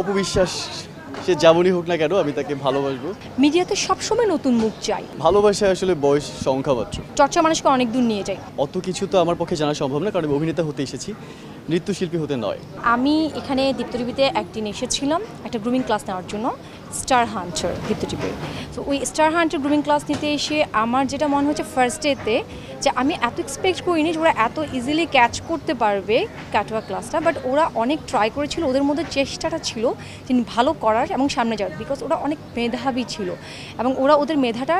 অপবিশ্বাস সে যেমনই হোক না কেন আমি তাকে ভালোবাসবো। মিডিয়াতে সবসময় নতুন মুখ চাই। ভালোবাসায় আসলে বয়স সংখ্যা মাত্র। চর্চা মানুষকে অনেক দূর নিয়ে যায়। অত কিছু তো আমার পক্ষে জানা সম্ভব না, কারণ আমি অভিনেতা হতে এসেছি, নৃত্যশিল্পী হতে নয়। আমি এখানে দীপ্ত টিভিতে একদিন এসেছিলাম একটা গ্রুমিং ক্লাস নেওয়ার জন্য, স্টার হান্টার দীপ্ত টিভির। তো ওই স্টার হান্টার গ্রুমিং ক্লাস নিতে এসে আমার যেটা মনে হচ্ছে ফার্স্ট ডেতে যে আমি এত এক্সপেক্ট করিনি যে ওরা এত ইজিলি ক্যাচ করতে পারবে কাটোয়া ক্লাসটা, বাট ওরা অনেক ট্রাই করেছিল, ওদের মধ্যে চেষ্টাটা ছিল যে ভালো করার এবং সামনে যাওয়ার, বিকজ ওরা অনেক মেধাবী ছিল এবং ওরা ওদের মেধাটা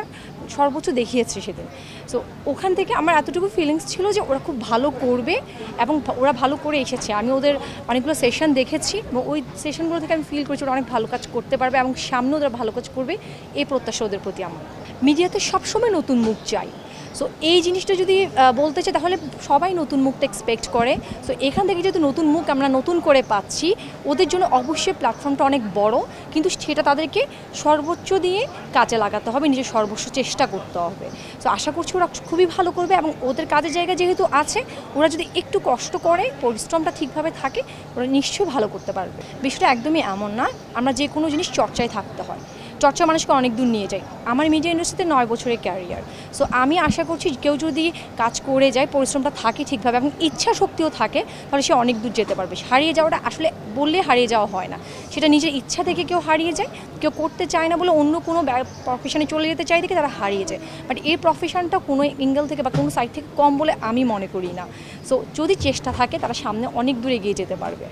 সর্বোচ্চ দেখিয়েছে সেদিন। সো ওখান থেকে আমার এতটুকু ফিলিংস ছিল যে ওরা খুব ভালো করবে এবং ওরা ভালো করে এসেছে। আমি ওদের অনেকগুলো সেশন দেখেছি এবং ওই সেশনগুলো থেকে আমি ফিল করেছি ওরা অনেক ভালো কাজ করতে পারবে এবং সামনে ওরা ভালো কাজ করবে, এই প্রত্যাশা ওদের প্রতি আমার। মিডিয়াতে সবসময় নতুন মুখ চাই। সো এই জিনিসটা যদি বলতে চাই তাহলে সবাই নতুন মুখটা এক্সপেক্ট করে। সো এখান থেকে যেহেতু নতুন মুখ আমরা নতুন করে পাচ্ছি, ওদের জন্য অবশ্যই প্ল্যাটফর্মটা অনেক বড়, কিন্তু সেটা তাদেরকে সর্বোচ্চ দিয়ে কাজে লাগাতে হবে, নিজের সর্বোচ্চ চেষ্টা করতে হবে। সো আশা করছি ওরা খুবই ভালো করবে এবং ওদের কাজের জায়গা যেহেতু আছে, ওরা যদি একটু কষ্ট করে, পরিশ্রমটা ঠিকভাবে থাকে, ওরা নিশ্চয়ই ভালো করতে পারবে। বিষয়টা একদমই এমন না, আমরা যে কোনো জিনিস চর্চায় থাকতে হয়। চর্চা মানুষকে অনেক দূর নিয়ে যায়। আমার মিডিয়া ইন্ডাস্ট্রিতে 9 বছরের ক্যারিয়ার। সো আমি আশা করছি কেউ যদি কাজ করে যায়, পরিশ্রমটা থাকে ঠিকভাবে এবং ইচ্ছা শক্তিও থাকে, তাহলে সে অনেক দূর যেতে পারবে। হারিয়ে যাওয়াটা আসলে বললে হারিয়ে যাওয়া হয় না, সেটা নিজের ইচ্ছা থেকে কেউ হারিয়ে যায়, কেউ করতে চায় না বলে অন্য কোনো প্রফেশনে চলে যেতে চাই দেখে তারা হারিয়ে যায়। বাট এই প্রফেশনটা কোনো অ্যাঙ্গেল থেকে বা কোনো সাইড থেকে কম বলে আমি মনে করি না। সো যদি চেষ্টা থাকে তারা সামনে অনেক দূর এগিয়ে যেতে পারবে।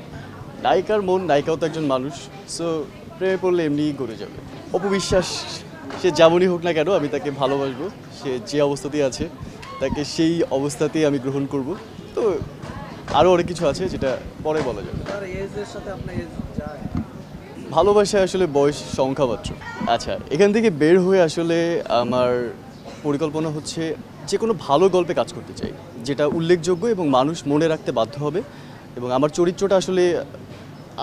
নায়িকার মন, নায়িকাও তো একজন মানুষ, সো প্রেমে পড়লে এমনিই করে যাবে। অপবিশ্বাস সে যেমনই হোক না কেন আমি তাকে ভালোবাসবো। সে যে অবস্থাতেই আছে তাকে সেই অবস্থাতেই আমি গ্রহণ করব। তো আরও অনেক কিছু আছে যেটা পরে বলা যাবে। ভালোবাসায় আসলে বয়স সংখ্যা মাত্র। আচ্ছা, এখান থেকে বের হয়ে আসলে আমার পরিকল্পনা হচ্ছে যে কোনো ভালো গল্পে কাজ করতে চাই, যেটা উল্লেখযোগ্য এবং মানুষ মনে রাখতে বাধ্য হবে। এবং আমার চরিত্রটা আসলে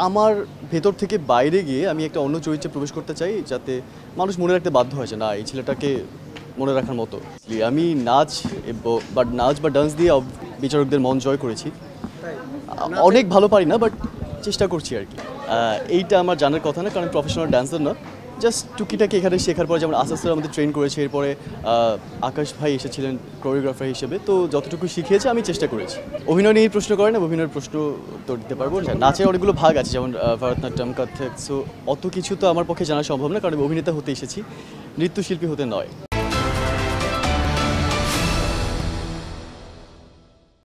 আমার ভেতর থেকে বাইরে গিয়ে আমি একটা অন্য চরিত্রে প্রবেশ করতে চাই, যাতে মানুষ মনে রাখতে বাধ্য হয় যে না, এই ছেলেটাকে মনে রাখার মতো। আমি নাচ বা ডান্স দিয়ে বিচারকদের মন জয় করেছি। অনেক ভালো পারি না, বাট চেষ্টা করছি আর কি। এইটা আমার জানার কথা না, কারণ প্রফেশনাল ডান্সার না, জাস্ট টুকিটাকি এখানে শেখার পরে, যেমন আস্তে আস্তে আমাদের ট্রেন করেছে, এরপরে আকাশ ভাই এসেছিলেন কোরিওগ্রাফার হিসেবে, তো যতটুকু শিখিয়েছে আমি চেষ্টা করেছি। অভিনয় নিয়ে প্রশ্ন করেন, অভিনয়ের প্রশ্ন উত্তর দিতে পারবো। নাচের অনেকগুলো ভাগ আছে, যেমন ভারতনাট্যম, কথক, সো অত কিছু তো আমার পক্ষে জানা সম্ভব না, কারণ আমি অভিনেতা হতে এসেছি, নৃত্যশিল্পী হতে নয়।